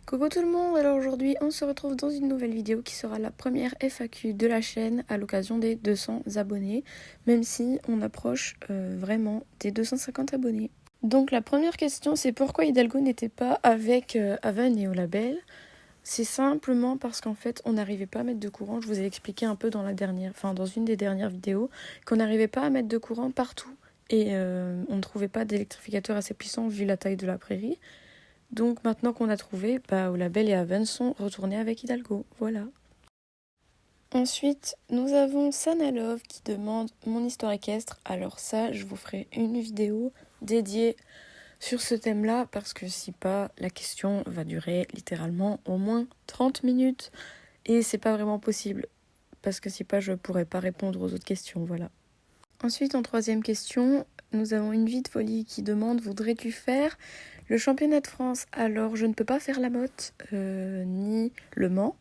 Coucou tout le monde, alors aujourd'hui on se retrouve dans une nouvelle vidéo qui sera la première FAQ de la chaîne à l'occasion des 200 abonnés, même si on approche vraiment des 250 abonnés. Donc la première question c'est pourquoi Hidalgo n'était pas avec Aven et au label. C'est simplement parce qu'en fait on n'arrivait pas à mettre de courant, je vous ai expliqué un peu dans une des dernières vidéos, qu'on n'arrivait pas à mettre de courant partout et on ne trouvait pas d'électrificateur assez puissant vu la taille de la prairie. Donc maintenant qu'on a trouvé, Olabel et Aven sont retournés avec Hidalgo, voilà. Ensuite, nous avons Sanalove qui demande mon histoire équestre. Alors ça, je vous ferai une vidéo dédiée sur ce thème-là, parce que si pas, la question va durer littéralement au moins 30 minutes. Et c'est pas vraiment possible, parce que si pas, je pourrais pas répondre aux autres questions, voilà. Ensuite, en troisième question, nous avons une vie de folie qui demande « Voudrais-tu faire le championnat de France ?» Alors, je ne peux pas faire la Motte, ni le Mans,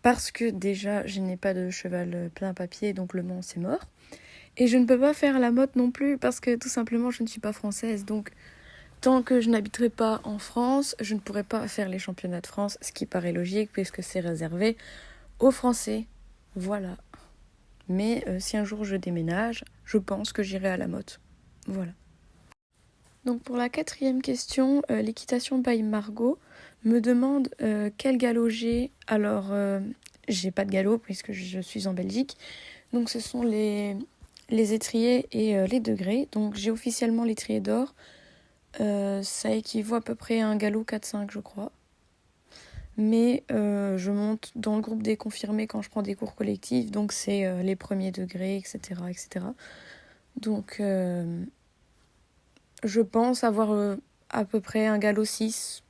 parce que déjà, je n'ai pas de cheval plein papier, donc le Mans, c'est mort. Et je ne peux pas faire la Motte non plus, parce que tout simplement, je ne suis pas française. Donc, tant que je n'habiterai pas en France, je ne pourrai pas faire les championnats de France, ce qui paraît logique, puisque c'est réservé aux Français. Voilà. Mais si un jour je déménage, je pense que j'irai à la Motte. Voilà. Donc pour la quatrième question, l'équitation by Margot me demande quel galop j'ai. Alors, j'ai pas de galop puisque je suis en Belgique. Donc ce sont les étriers et les degrés. Donc j'ai officiellement l'étrier d'or. Ça équivaut à peu près à un galop 4-5 je crois. Mais je monte dans le groupe des confirmés quand je prends des cours collectifs, donc c'est les premiers degrés, etc. etc. Donc je pense avoir à peu près un galop 6,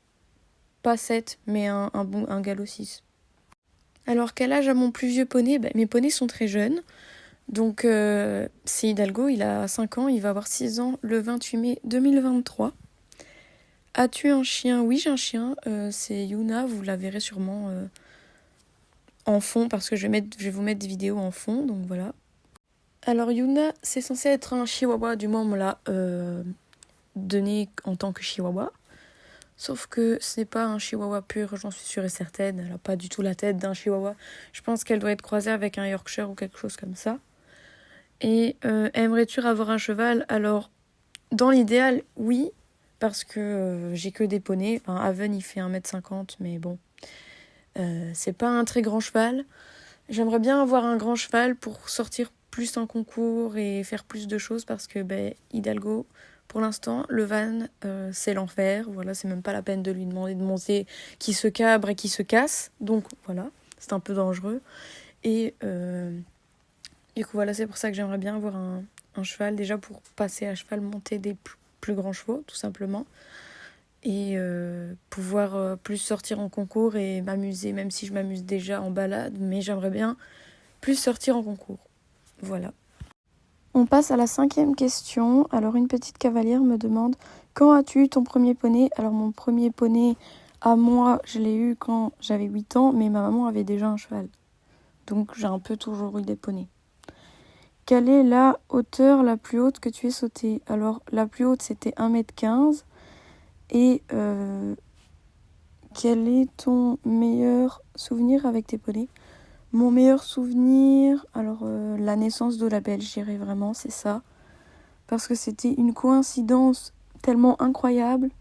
pas 7, mais un galop 6. Alors quel âge a mon plus vieux poney ? Mes poneys sont très jeunes, donc c'est Hidalgo, il a 5 ans, il va avoir 6 ans le 28 mai 2023. As-tu un chien ? Oui, j'ai un chien, c'est Yuna, vous la verrez sûrement en fond, parce que je vais vous mettre des vidéos en fond, donc voilà. Alors Yuna, c'est censé être un chihuahua, du moins on me l'a donné en tant que chihuahua. Sauf que ce n'est pas un chihuahua pur, j'en suis sûre et certaine. Elle n'a pas du tout la tête d'un chihuahua. Je pense qu'elle doit être croisée avec un Yorkshire ou quelque chose comme ça. Et aimerais-tu avoir un cheval ? Alors, dans l'idéal, oui, parce que j'ai que des poneys. Enfin, Aven, il fait 1m50, mais bon. C'est pas un très grand cheval. J'aimerais bien avoir un grand cheval pour sortir plus en concours et faire plus de choses parce que Hidalgo, pour l'instant, le van, c'est l'enfer. Voilà, c'est même pas la peine de lui demander de monter, qui se cabre et qui se casse. Donc voilà, c'est un peu dangereux. Et du coup, voilà, c'est pour ça que j'aimerais bien avoir un cheval, déjà pour passer à cheval, monter des plus grands chevaux, tout simplement. Et pouvoir plus sortir en concours et m'amuser, même si je m'amuse déjà en balade, mais j'aimerais bien plus sortir en concours. Voilà. On passe à la 5e question. Alors une petite cavalière me demande « Quand as-tu eu ton premier poney ?» Alors mon premier poney, à moi, je l'ai eu quand j'avais 8 ans, mais ma maman avait déjà un cheval. Donc j'ai un peu toujours eu des poneys. Quelle est la hauteur la plus haute que tu aies sautée ? Alors la plus haute c'était 1m15. Et quel est ton meilleur souvenir avec tes poneys ? Mon meilleur souvenir, alors la naissance d'Olabel, je dirais vraiment, c'est ça. Parce que c'était une coïncidence tellement incroyable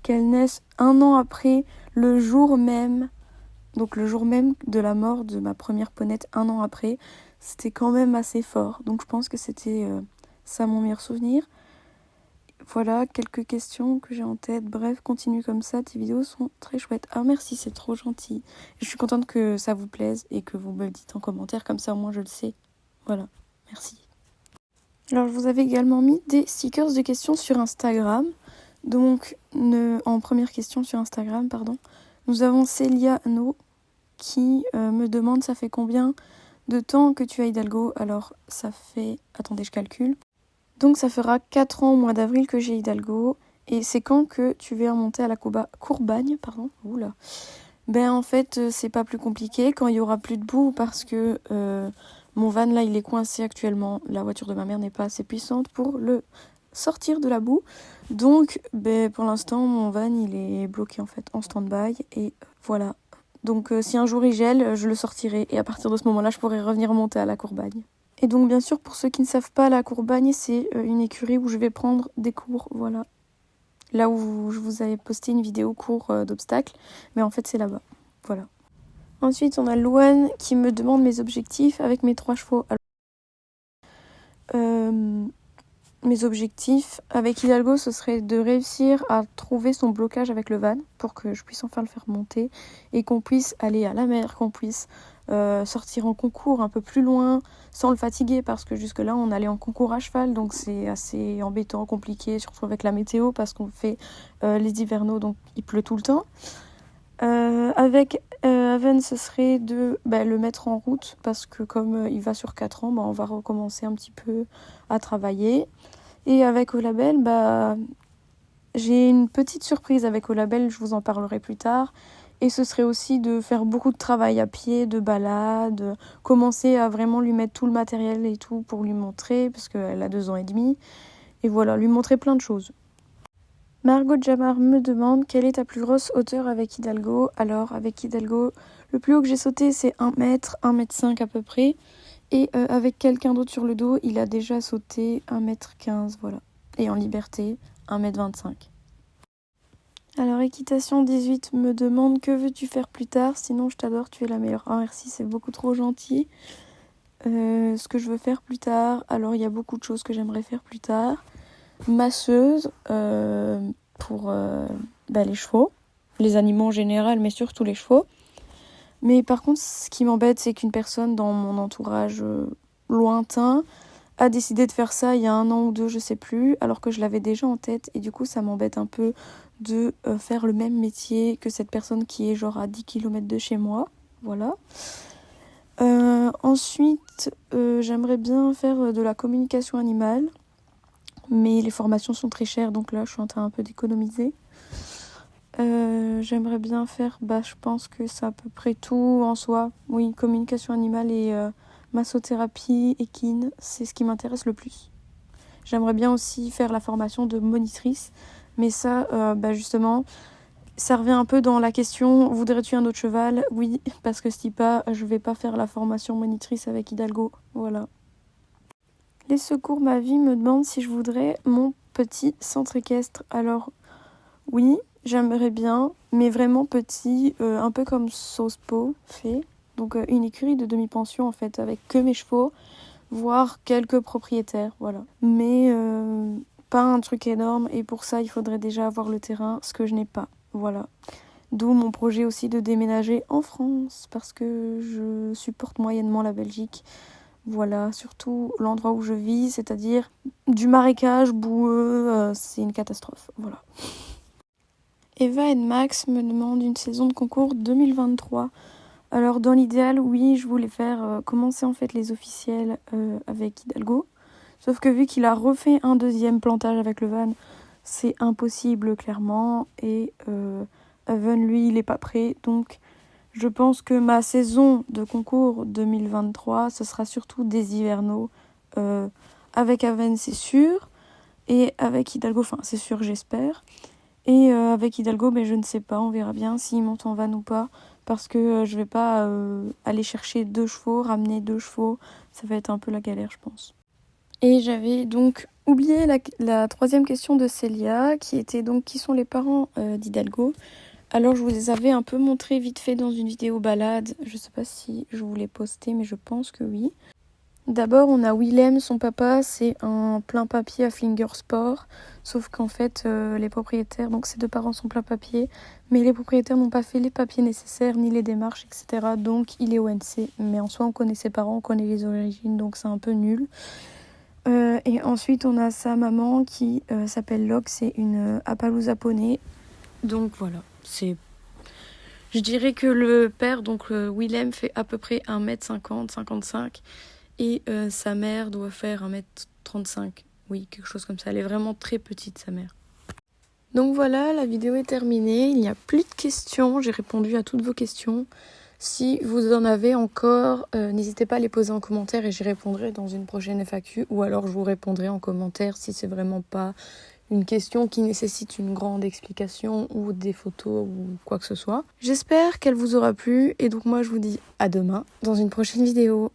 qu'elle naisse 1 an après, le jour même. Donc le jour même de la mort de ma première ponette, 1 an après. C'était quand même assez fort. Donc je pense que c'était ça mon meilleur souvenir. Voilà, quelques questions que j'ai en tête. Bref, continue comme ça, tes vidéos sont très chouettes. Ah merci, c'est trop gentil. Je suis contente que ça vous plaise et que vous me le dites en commentaire, comme ça au moins je le sais. Voilà, merci. Alors je vous avais également mis des stickers de questions sur Instagram. Donc, en première question sur Instagram, nous avons Célia No qui me demande ça fait combien de temps que tu as Hidalgo ? Alors ça fait... Attendez, je calcule. Donc ça fera 4 ans au mois d'avril que j'ai Hidalgo. Et c'est quand que tu viens monter à la Courbagne, Oula. En fait, c'est pas plus compliqué quand il y aura plus de boue parce que mon van là, il est coincé actuellement. La voiture de ma mère n'est pas assez puissante pour le sortir de la boue. Donc pour l'instant mon van il est bloqué en fait en stand-by et voilà. Donc si un jour il gèle, je le sortirai et à partir de ce moment-là je pourrai revenir monter à la Courbagne. Et donc bien sûr pour ceux qui ne savent pas, la Courbagne c'est une écurie où je vais prendre des cours, voilà. Là où je vous avais posté une vidéo cours d'obstacles, mais en fait c'est là-bas, voilà. Ensuite on a Louane qui me demande mes objectifs avec mes 3 chevaux. Mes objectifs avec Hidalgo, ce serait de réussir à trouver son blocage avec le van pour que je puisse enfin le faire monter et qu'on puisse aller à la mer, qu'on puisse sortir en concours un peu plus loin sans le fatiguer parce que jusque-là on allait en concours à cheval donc c'est assez embêtant, compliqué, surtout avec la météo parce qu'on fait les hivernaux donc il pleut tout le temps. Avec Aven, ce serait de le mettre en route parce que comme il va sur 4 ans, on va recommencer un petit peu à travailler. Et avec Olabel, j'ai une petite surprise avec Olabel, je vous en parlerai plus tard. Et ce serait aussi de faire beaucoup de travail à pied, de balade, commencer à vraiment lui mettre tout le matériel et tout pour lui montrer, parce qu'elle a 2 ans et demi. Et voilà, lui montrer plein de choses. Margot Jamar me demande quelle est ta plus grosse hauteur avec Hidalgo. Alors avec Hidalgo, le plus haut que j'ai sauté c'est 1 mètre, 1,5 m à peu près. Et avec quelqu'un d'autre sur le dos, il a déjà sauté 1,15 m, voilà. Et en liberté, 1,25 m. Alors équitation 18 me demande que veux-tu faire plus tard, sinon je t'adore, tu es la meilleure. Ah merci, c'est beaucoup trop gentil. Ce que je veux faire plus tard, alors il y a beaucoup de choses que j'aimerais faire plus tard. Masseuse pour les chevaux, les animaux en général, mais surtout les chevaux. Mais par contre, ce qui m'embête, c'est qu'une personne dans mon entourage lointain a décidé de faire ça il y a 1 an ou 2, je sais plus, alors que je l'avais déjà en tête. Et du coup, ça m'embête un peu de faire le même métier que cette personne qui est genre à 10 km de chez moi. Voilà. Ensuite, j'aimerais bien faire de la communication animale. Mais les formations sont très chères, donc là, je suis en train un peu d'économiser. J'aimerais bien faire, je pense que c'est à peu près tout en soi. Oui, communication animale et massothérapie, équine, c'est ce qui m'intéresse le plus. J'aimerais bien aussi faire la formation de monitrice, mais ça, justement, ça revient un peu dans la question, voudrais-tu un autre cheval? Oui, parce que Stipa, je vais pas faire la formation monitrice avec Hidalgo, voilà. Les secours ma vie me demandent si je voudrais mon petit centre équestre. Alors oui, j'aimerais bien, mais vraiment petit, un peu comme Sospo fait. Donc une écurie de demi-pension en fait, avec que mes chevaux, voire quelques propriétaires, voilà. Mais pas un truc énorme et pour ça il faudrait déjà avoir le terrain, ce que je n'ai pas, voilà. D'où mon projet aussi de déménager en France parce que je supporte moyennement la Belgique. Voilà, surtout l'endroit où je vis, c'est-à-dire du marécage boueux, c'est une catastrophe, voilà. Eva et Max me demandent une saison de concours 2023. Alors dans l'idéal, oui, je voulais faire commencer en fait les officiels avec Hidalgo. Sauf que vu qu'il a refait un 2e plantage avec le van, c'est impossible clairement. Et Evan, lui, il est pas prêt, donc... Je pense que ma saison de concours 2023, ce sera surtout des hivernaux. Avec Aven, c'est sûr. Et avec Hidalgo, c'est sûr, j'espère. Et avec Hidalgo, je ne sais pas, on verra bien s'il monte en van ou pas. Parce que je vais pas aller chercher 2 chevaux, ramener 2 chevaux. Ça va être un peu la galère, je pense. Et j'avais donc oublié la 3e question de Célia, qui était donc qui sont les parents d'Hidalgo. Alors je vous les avais un peu montré vite fait dans une vidéo balade. Je sais pas si je vous l'ai posté, mais je pense que oui. D'abord on a Willem, son papa, c'est un plein papier à Flinger Sport. Sauf qu'en fait les propriétaires, donc ses 2 parents sont plein papier, mais les propriétaires n'ont pas fait les papiers nécessaires, ni les démarches, etc. Donc il est ONC. Mais en soi on connaît ses parents, on connaît les origines, donc c'est un peu nul. Et ensuite on a sa maman qui s'appelle Locke, c'est une Appaloosa poney. Donc voilà. Je dirais que le père, donc Willem, fait à peu près 1,50 m, 55 et sa mère doit faire 1,35 m. Oui, quelque chose comme ça. Elle est vraiment très petite, sa mère. Donc voilà, la vidéo est terminée. Il n'y a plus de questions. J'ai répondu à toutes vos questions. Si vous en avez encore, n'hésitez pas à les poser en commentaire et j'y répondrai dans une prochaine FAQ, ou alors je vous répondrai en commentaire si c'est vraiment pas une question qui nécessite une grande explication ou des photos ou quoi que ce soit. J'espère qu'elle vous aura plu et donc moi je vous dis à demain dans une prochaine vidéo.